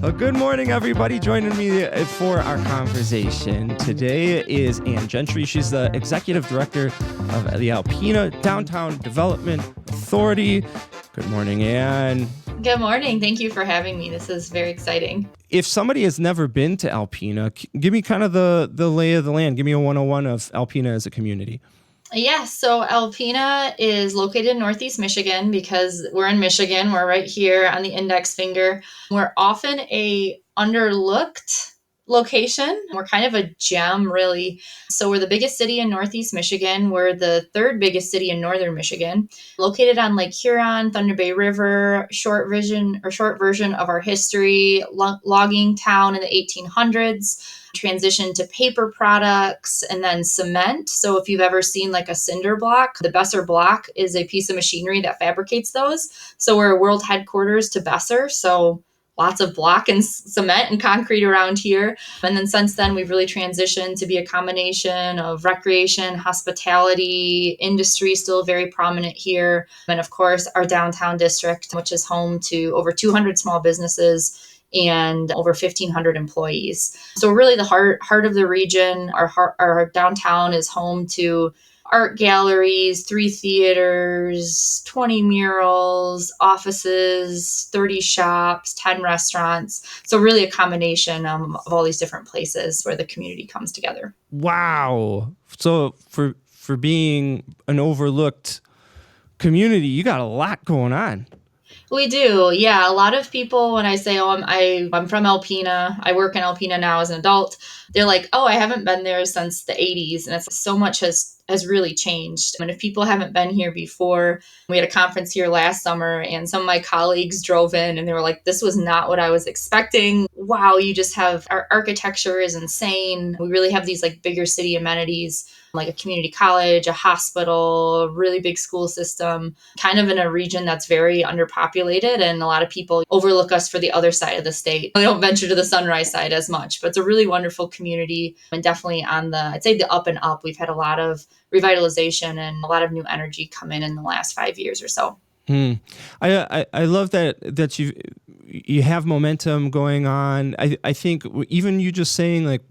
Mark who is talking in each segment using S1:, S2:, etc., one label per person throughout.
S1: Well, good morning, everybody. Joining me for our conversation today is Gentry. She's the executive director of the Alpena Downtown Development Authority. Good morning, Ann.
S2: Good morning. Thank you for having me. This is very exciting.
S1: If somebody has never been to Alpena, give me kind of the lay of the land. Give me a 101 of Alpena as a community.
S2: Yeah, so Alpena is located in Northeast Michigan because we're in Michigan. We're right here on the index finger. We're often a underlooked location. We're kind of a gem, really. So we're the biggest city in Northeast Michigan. We're the third biggest city in Northern Michigan, located on Lake Huron, Thunder Bay River, short version of our history, logging town in the 1800s. Transition to paper products and then cement. So if you've ever seen like a cinder block, the Besser block is a piece of machinery that fabricates those. So we're a world headquarters to Besser. So lots of block and cement and concrete around here. And then since then, we've really transitioned to be a combination of recreation, hospitality, industry, still very prominent here. And of course, our downtown district, which is home to over 200 small businesses and over 1,500 employees. So really the heart of the region. Our downtown is home to art galleries, 3 theaters, 20 murals, offices, 30 shops, 10 restaurants. So really a combination of all these different places where the community comes together.
S1: Wow. So for being an overlooked community, you got a lot going on.
S2: We do. Yeah. A lot of people, when I say, I'm from Alpena, I work in Alpena now as an adult, they're like, oh, I haven't been there since the 80s. And it's so much has really changed. And if people haven't been here before, we had a conference here last summer and some of my colleagues drove in and they were like, this was not what I was expecting. Wow, you just have, our architecture is insane. We really have these like bigger city amenities, like a community college, a hospital, a really big school system, kind of in a region that's very underpopulated. And a lot of people overlook us for the other side of the state. They don't venture to the Sunrise side as much, but it's a really wonderful community and definitely on I'd say the up and up. We've had a lot of revitalization and a lot of new energy come in the last 5 years or so.
S1: I love that you have momentum going on. I think even you just saying like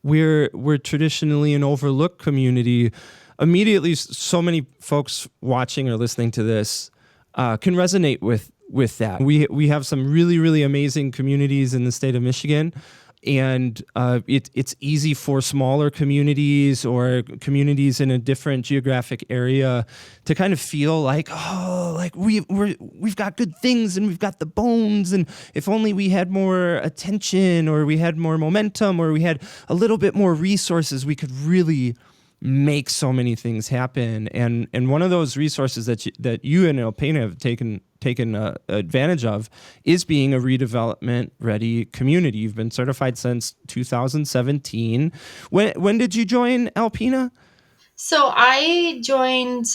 S1: we're traditionally an overlooked community, immediately so many folks watching or listening to this can resonate with that. We have some really, really amazing communities in the state of Michigan. And it's easy for smaller communities or communities in a different geographic area to kind of feel like, oh, like we've got good things and we've got the bones, and if only we had more attention or we had more momentum or we had a little bit more resources, we could really make so many things happen. And one of those resources that you and Alpena have taken advantage of is being a redevelopment ready community. You've been certified since 2017. When did you join Alpena?
S2: So I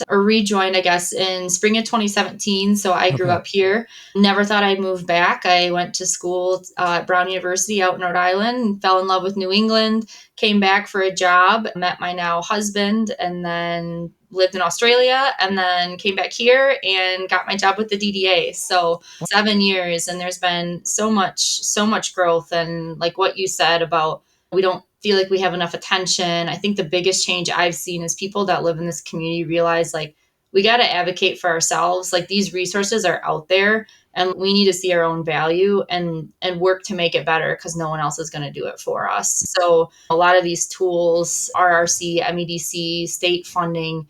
S2: rejoined, I guess, in spring of 2017. So I grew up here. Never thought I'd move back. I went to school at Brown University out in Rhode Island, fell in love with New England, came back for a job, met my now husband, and then lived in Australia, and then came back here and got my job with the DDA. So 7 years, and there's been so much growth. And like what you said about we don't feel like we have enough attention. I think the biggest change I've seen is people that live in this community realize like we got to advocate for ourselves. Like these resources are out there and we need to see our own value and work to make it better because no one else is going to do it for us. So a lot of these tools, RRC, MEDC, state funding,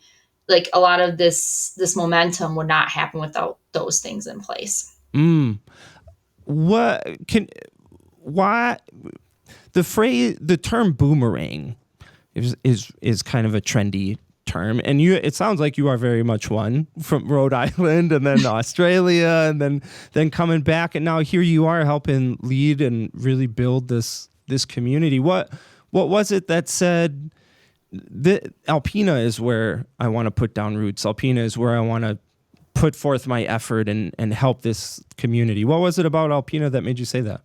S2: like a lot of this momentum would not happen without those things in place.
S1: The term boomerang is kind of a trendy term, and it sounds like you are very much one from Rhode Island and then Australia and then coming back, and now here you are helping lead and really build this community. What was it that said Alpena is where I want to put down roots? Alpena is where I want to put forth my effort and help this community. What was it about Alpena that made you say that?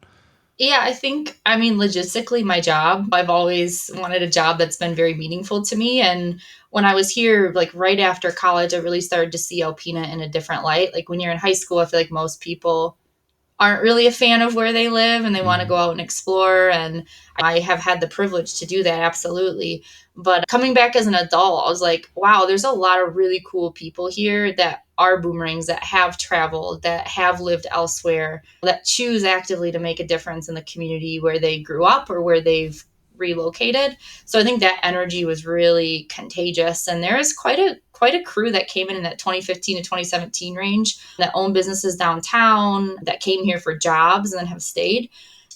S2: Yeah, logistically, my job, I've always wanted a job that's been very meaningful to me. And when I was here, like right after college, I really started to see Alpena in a different light. Like when you're in high school, I feel like most people aren't really a fan of where they live and they want to go out and explore. And I have had the privilege to do that, absolutely. But coming back as an adult, I was like, wow, there's a lot of really cool people here that are boomerangs, that have traveled, that have lived elsewhere, that choose actively to make a difference in the community where they grew up or where they've relocated. So I think that energy was really contagious. And there is quite a crew that came in that 2015 to 2017 range that own businesses downtown, that came here for jobs and then have stayed.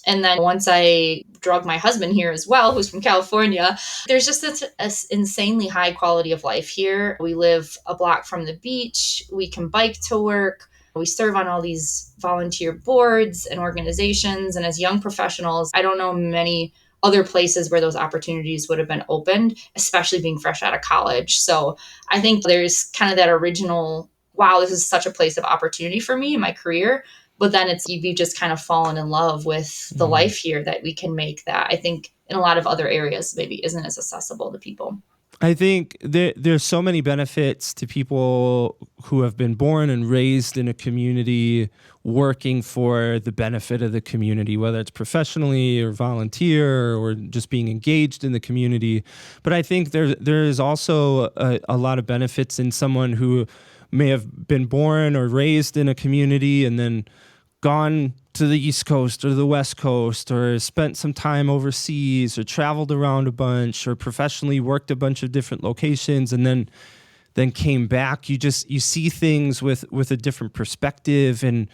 S2: And then once I drug my husband here as well, who's from California, there's just this insanely high quality of life here. We live a block from the beach. We can bike to work. We serve on all these volunteer boards and organizations. And as young professionals, I don't know many other places where those opportunities would have been opened, especially being fresh out of college. So I think there's kind of that original, wow, this is such a place of opportunity for me in my career. But then it's you've just kind of fallen in love with the life here that we can make that I think in a lot of other areas maybe isn't as accessible to people.
S1: I think there's so many benefits to people who have been born and raised in a community working for the benefit of the community, whether it's professionally or volunteer or just being engaged in the community. But I think there is also a lot of benefits in someone who may have been born or raised in a community and then gone to the East Coast or the West Coast or spent some time overseas or traveled around a bunch or professionally worked a bunch of different locations and then came back. You see things with a different perspective and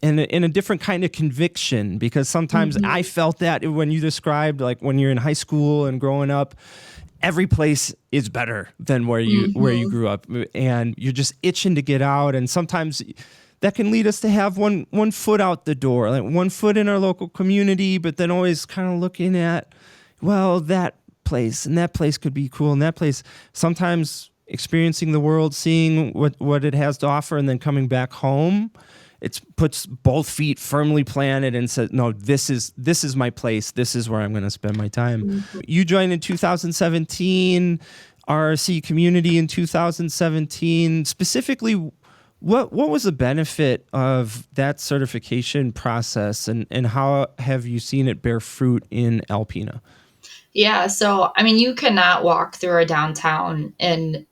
S1: a different kind of conviction, because sometimes I felt that when you described like when you're in high school and growing up, every place is better than where you grew up and you're just itching to get out. And sometimes that can lead us to have one foot out the door, like one foot in our local community, but then always kind of looking at, well, that place and that place could be cool. And that place, sometimes experiencing the world, seeing what it has to offer, and then coming back home, it puts both feet firmly planted and says, no, this is my place. This is where I'm going to spend my time. You joined in 2017, RRC community in 2017. Specifically, what was the benefit of that certification process, and how have you seen it bear fruit in Alpena?
S2: Yeah, so I mean, you cannot walk through our downtown, and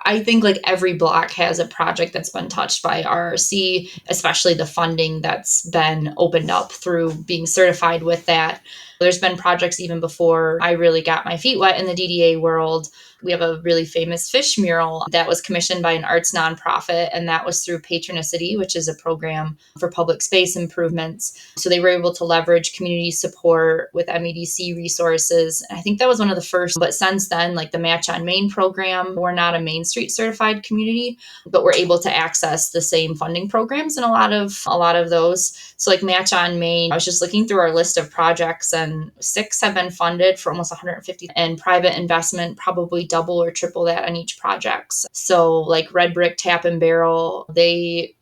S2: I think like every block has a project that's been touched by RRC, especially the funding that's been opened up through being certified with that. There's been projects even before I really got my feet wet in the DDA world. We have a really famous fish mural that was commissioned by an arts nonprofit, and that was through Patronicity, which is a program for public space improvements. So they were able to leverage community support with MEDC resources. And I think that was one of the first. But since then, like the Match on Main program, we're not a Main Street certified community, but we're able to access the same funding programs in a lot of those. So like Match on Main, I was just looking through our list of projects, and 6 have been funded for almost 150, and private investment probably double or triple that on each project. So like Red Brick Tap and Barrel, they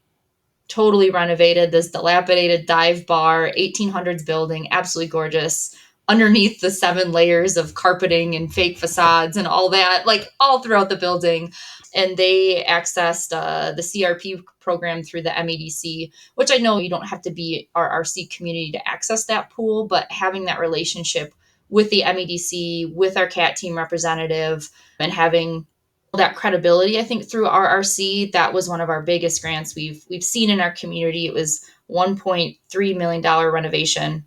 S2: totally renovated this dilapidated dive bar, 1800s building, absolutely gorgeous, underneath the 7 layers of carpeting and fake facades and all that, like all throughout the building. And they accessed the CRP program through the MEDC, which I know you don't have to be our RC community to access that pool, but having that relationship with the MEDC, with our CAT team representative, and having that credibility, I think through RRC, that was one of our biggest grants we've seen in our community. It was $1.3 million renovation.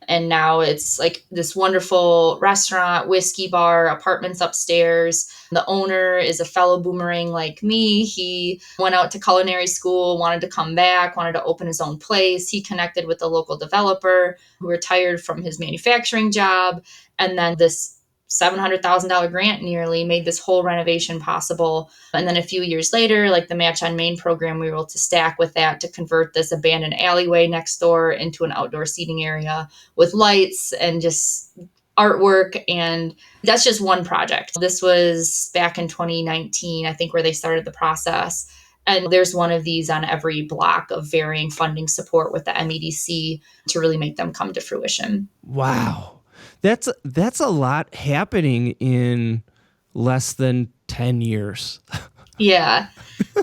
S2: And now it's like this wonderful restaurant, whiskey bar, apartments upstairs. The owner is a fellow boomerang like me. He went out to culinary school, wanted to come back, wanted to open his own place. He connected with a local developer who retired from his manufacturing job. And then this $700,000 grant nearly made this whole renovation possible. And then a few years later, like the Match on Main program, we were able to stack with that to convert this abandoned alleyway next door into an outdoor seating area with lights and just artwork. And that's just one project. This was back in 2019, I think, where they started the process. And there's one of these on every block of varying funding support with the MEDC to really make them come to fruition.
S1: Wow. That's a lot happening in less than 10 years.
S2: Yeah.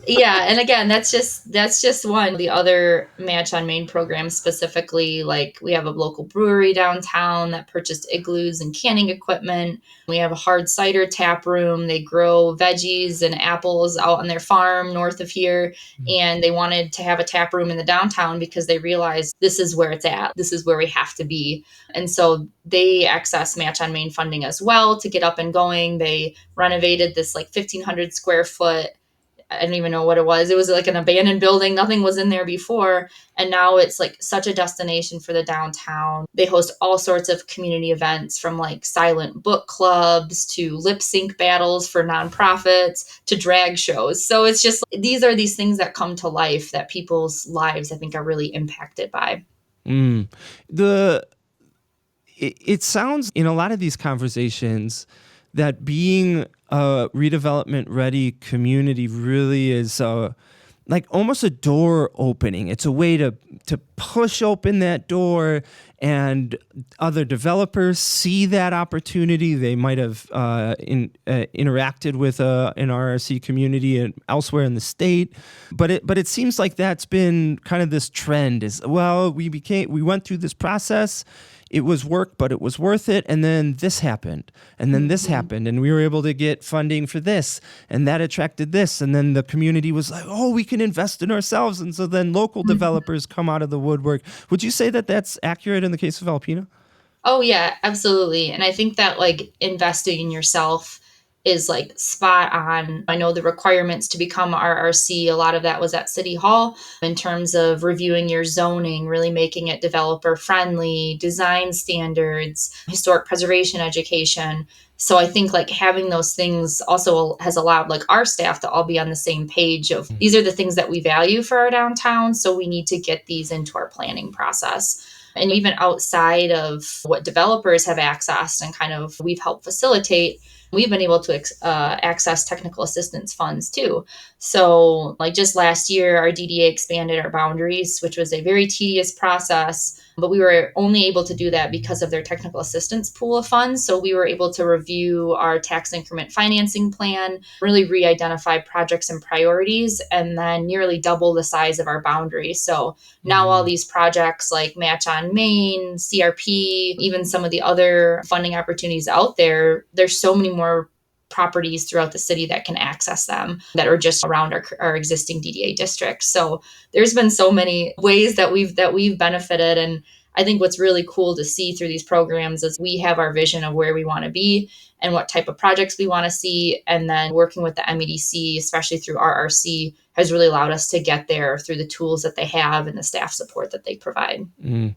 S2: Yeah, and again, that's just one. The other Match on Main program specifically, like we have a local brewery downtown that purchased igloos and canning equipment. We have a hard cider tap room. They grow veggies and apples out on their farm north of here, and they wanted to have a tap room in the downtown because they realized this is where it's at. This is where we have to be. And so they access Match on Main funding as well to get up and going. They renovated this like 1,500 square foot, I don't even know what it was. It was like an abandoned building. Nothing was in there before. And now it's like such a destination for the downtown. They host all sorts of community events from like silent book clubs to lip sync battles for nonprofits to drag shows. So it's just, these are these things that come to life that people's lives, I think, are really impacted by.
S1: Mm. The it sounds in a lot of these conversations that being a redevelopment ready community really is like almost a door opening. It's a way to push open that door, and other developers see that opportunity. They might have interacted with an RRC community and elsewhere in the state, but it seems like that's been kind of this trend. Is, well, we went through this process. It was work, but it was worth it. And then this happened, and then this happened, and we were able to get funding for this, and that attracted this. And then the community was like, oh, we can invest in ourselves. And so then local developers come out of the woodwork. Would you say that that's accurate in the case of Alpena?
S2: Oh yeah, absolutely. And I think that like investing in yourself is like spot on. I know the requirements to become RRC, a lot of that was at City Hall in terms of reviewing your zoning, really making it developer friendly, design standards, historic preservation education. So I think like having those things also has allowed like our staff to all be on the same page of these are the things that we value for our downtown. So we need to get these into our planning process. And even outside of what developers have accessed and kind of we've helped facilitate, we've been able to access technical assistance funds too. So, like just last year, our DDA expanded our boundaries, which was a very tedious process, but we were only able to do that because of their technical assistance pool of funds. So, we were able to review our tax increment financing plan, really re identify projects and priorities, and then nearly double the size of our boundaries. So, now all these projects like Match on Main, CRP, even some of the other funding opportunities out there, there's so many more properties throughout the city that can access them that are just around our existing DDA districts. So there's been so many ways that we've benefited. And I think what's really cool to see through these programs is we have our vision of where we want to be and what type of projects we want to see. And then working with the MEDC, especially through RRC, has really allowed us to get there through the tools that they have and the staff support that they provide.
S1: Mm.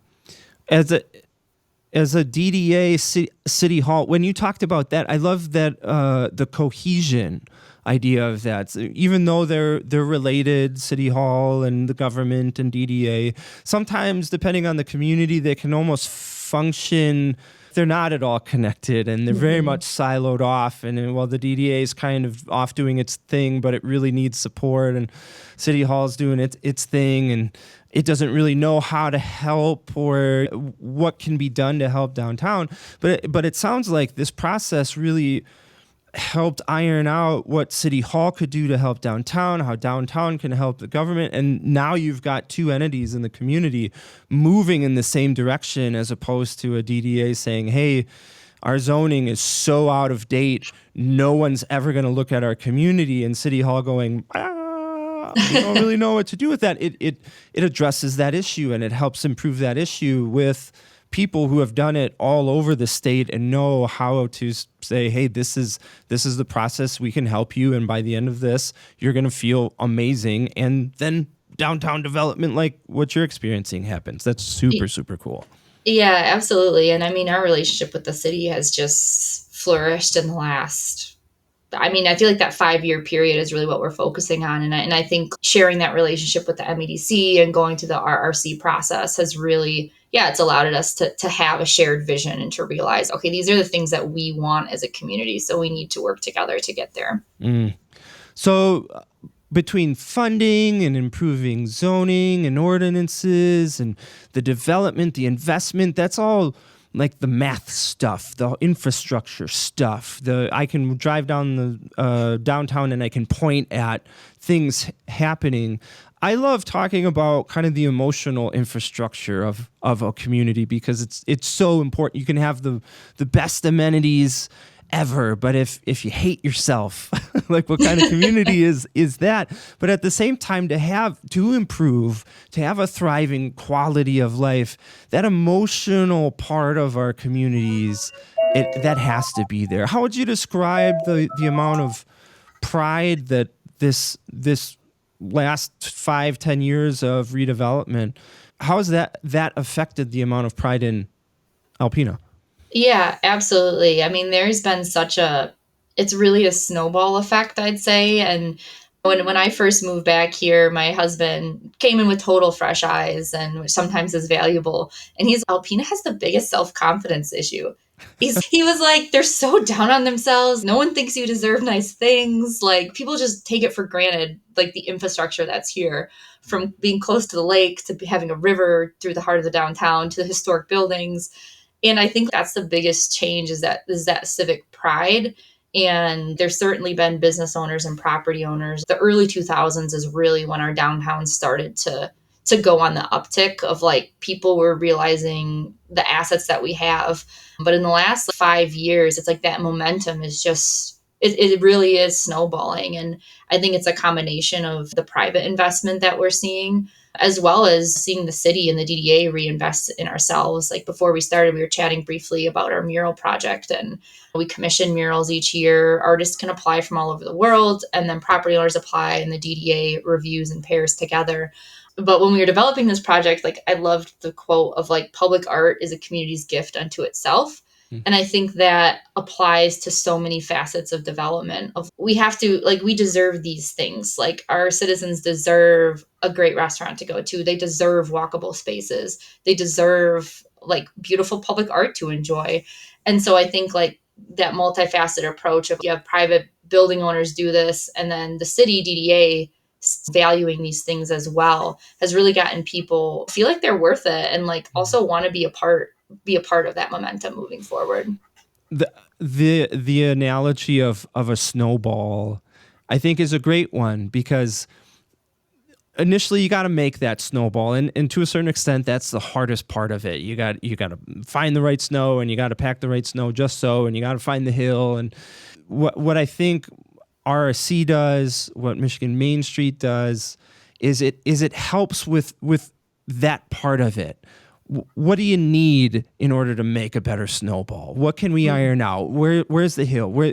S1: As a DDA city hall, when you talked about that, I love that the cohesion idea of that. So even though they're related, city hall and the government and DDA, sometimes depending on the community, they can almost function. They're not at all connected, and they're very much siloed off. And while the DDA is kind of off doing its thing, but it really needs support, and City Hall's doing its thing, and it doesn't really know how to help or what can be done to help downtown. But it sounds like this process really helped iron out what City Hall could do to help downtown, how downtown can help the government. And now you've got two entities in the community moving in the same direction, as opposed to a DDA saying, hey, our zoning is so out of date, no one's ever going to look at our community, and City Hall going, we don't really know what to do with that. It addresses that issue, and it helps improve that issue with people who have done it all over the state and know how to say, hey, this is the process, we can help you, and by the end of this, you're going to feel amazing. And then downtown development like what you're experiencing happens. That's super cool.
S2: Yeah, absolutely. And I mean, our relationship with the city has just flourished in the last, I feel like that 5-year period is really what we're focusing on. And I think sharing that relationship with the MEDC and going to the RRC process has really, it's allowed us to have a shared vision and to realize, okay, these are the things that we want as a community. So we need to work together to get there.
S1: So between funding and improving zoning and ordinances and the development, the investment, that's all like the math stuff, the infrastructure stuff. I can drive down the downtown and I can point at things happening. I love talking about kind of the emotional infrastructure of a community because it's so important. You can have the best amenities ever, but if you hate yourself, like what kind of community is that? But at the same time, to improve, to have a thriving quality of life, that emotional part of our communities, that has to be there. How would you describe the amount of pride that this last 5-10 years of redevelopment, how has that affected the amount of pride in Alpena?
S2: Yeah, absolutely. I mean, there's been it's really a snowball effect, I'd say. And when I first moved back here, my husband came in with total fresh eyes, and which sometimes is valuable. And Alpena has the biggest self-confidence issue. He was like, they're so down on themselves. No one thinks you deserve nice things. Like, people just take it for granted, like the infrastructure that's here, from being close to the lake to having a river through the heart of the downtown to the historic buildings. And I think that's the biggest change is that civic pride. And there's certainly been business owners and property owners. The early 2000s is really when our downtown started to go on the uptick of like people were realizing the assets that we have. But in the last 5 years, it's like that momentum is just it really is snowballing. And I think it's a combination of the private investment that we're seeing, as well as seeing the city and the DDA reinvest in ourselves. Like before we started, we were chatting briefly about our mural project, and we commission murals each year. Artists can apply from all over the world, and then property owners apply, and the DDA reviews and pairs together. But when we were developing this project, like I loved the quote of like, public art is a community's gift unto itself. And I think that applies to so many facets of development. We have to, like, we deserve these things. Like, our citizens deserve a great restaurant to go to. They deserve walkable spaces. They deserve like beautiful public art to enjoy. And so I think like that multifaceted approach of you have private building owners do this, and then the city DDA valuing these things as well has really gotten people feel like they're worth it, and like also want to be a part of that momentum moving forward.
S1: The analogy of a snowball, I think, is a great one, because initially you got to make that snowball, and to a certain extent that's the hardest part of it. You got to find the right snow, and you got to pack the right snow just so, and you got to find the hill. And what I think RSC does, what Michigan Main Street does, is it helps with that part of it. What do you need in order to make a better snowball? What can we iron out? Where's the hill?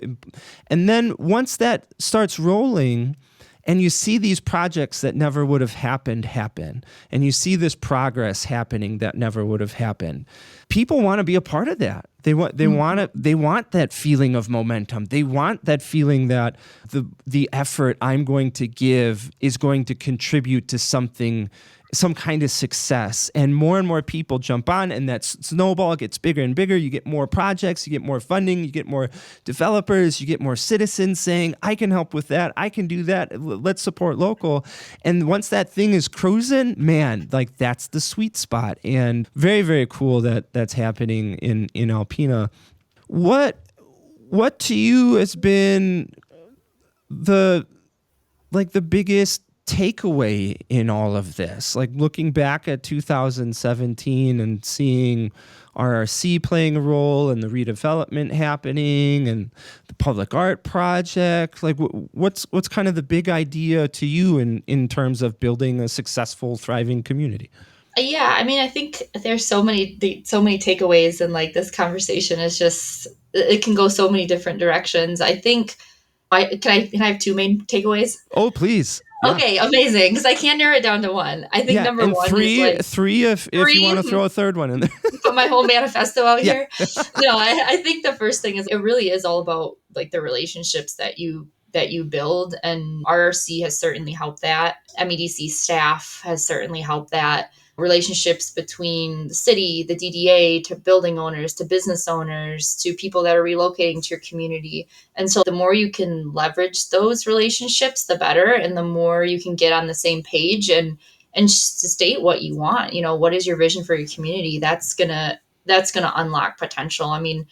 S1: And then once that starts rolling, and you see these projects that never would have happened happen, and you see this progress happening that never would have happened, people want to be a part of that. They want that feeling of momentum. They want that feeling that the effort I'm going to give is going to contribute to something, some kind of success. And more people jump on, and that snowball gets bigger and bigger. You get more projects, you get more funding, you get more developers, you get more citizens saying, I can help with that, I can do that, let's support local. And once that thing is cruising, man, like that's the sweet spot. And very, very cool that that's happening in Alpena. What to you has been the biggest takeaway in all of this? Like looking back at 2017 and seeing RRC playing a role and the redevelopment happening and the public art project, like what's kind of the big idea to you in terms of building a successful, thriving community?
S2: Yeah, I mean, I think there's so many takeaways, and like this conversation is just, it can go so many different directions. I think can I have two main takeaways?
S1: Oh, please. Yeah.
S2: Okay, amazing. Because I can't narrow it down to one. I think number
S1: and
S2: one
S1: three,
S2: is like
S1: three if you want to throw a third one in there.
S2: Put my whole manifesto out here. No, I think the first thing is it really is all about like the relationships that you build, and RRC has certainly helped that. MEDC staff has certainly helped that. Relationships between the city, the DDA, to building owners, to business owners, to people that are relocating to your community. And so the more you can leverage those relationships, the better, and the more you can get on the same page and to state what you want. You know, what is your vision for your community? That's gonna that's going to unlock potential. I mean,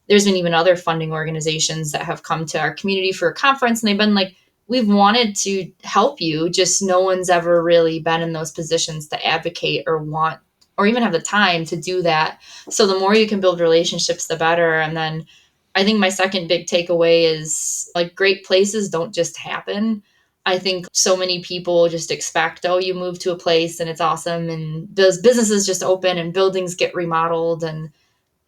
S2: there's been even other funding organizations that have come to our community for a conference, and they've been like, we've wanted to help you, just no one's ever really been in those positions to advocate or want or even have the time to do that. So the more you can build relationships, the better. And then I think my second big takeaway is like, great places don't just happen. I think so many people just expect, oh, you move to a place and it's awesome, and those businesses just open and buildings get remodeled, and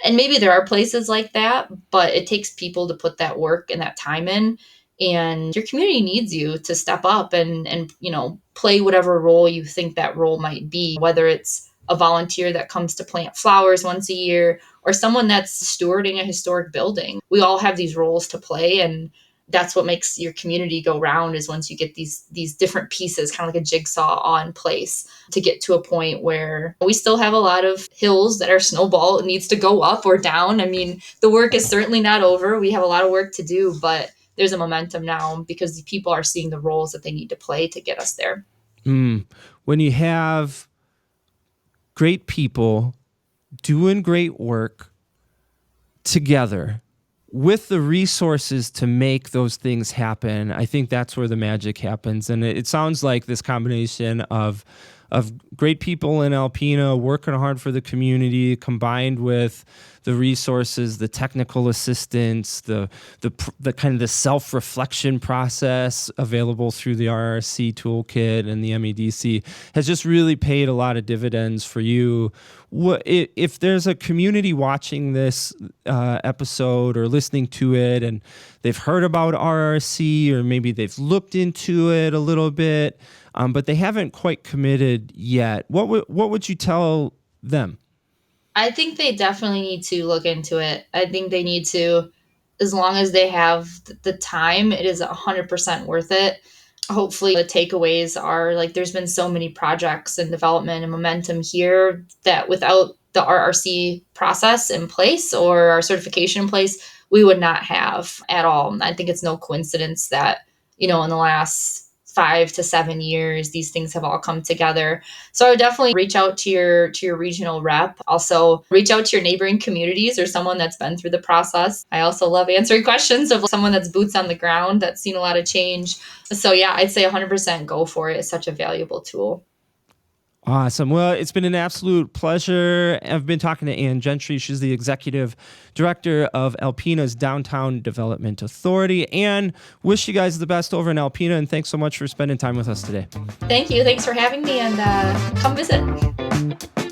S2: maybe there are places like that, but it takes people to put that work and that time in, and your community needs you to step up and play whatever role you think that role might be, whether it's a volunteer that comes to plant flowers once a year or someone that's stewarding a historic building. We all have these roles to play, and that's what makes your community go round, is once you get these different pieces, kind of like a jigsaw, all in place to get to a point where we still have a lot of hills that our snowball needs to go up or down. I mean, the work is certainly not over. We have a lot of work to do, but there's a momentum now because people are seeing the roles that they need to play to get us there.
S1: When you have great people doing great work together with the resources to make those things happen, I think that's where the magic happens. And it sounds like this combination of great people in Alpena working hard for the community, combined with the resources, the technical assistance, the kind of the self-reflection process available through the RRC toolkit and the MEDC, has just really paid a lot of dividends for you. If there's a community watching this episode or listening to it, and they've heard about RRC, or maybe they've looked into it a little bit, but they haven't quite committed yet, what would you tell them?
S2: I think they definitely need to look into it. I think they need to, as long as they have the time, it is 100% worth it. Hopefully the takeaways are like, there's been so many projects and development and momentum here that without the RRC process in place or our certification in place, we would not have at all. And I think it's no coincidence that, in the last 5 to 7 years, these things have all come together. So I would definitely reach out to your regional rep. Also reach out to your neighboring communities or someone that's been through the process. I also love answering questions of someone that's boots on the ground, that's seen a lot of change. So yeah, I'd say 100% go for it. It's such a valuable tool.
S1: Awesome. Well, it's been an absolute pleasure. I've been talking to Ann Gentry. She's the executive director of Alpena's Downtown Development Authority. Ann, wish you guys the best over in Alpena, and thanks so much for spending time with us today.
S2: Thank you. Thanks for having me, and come visit.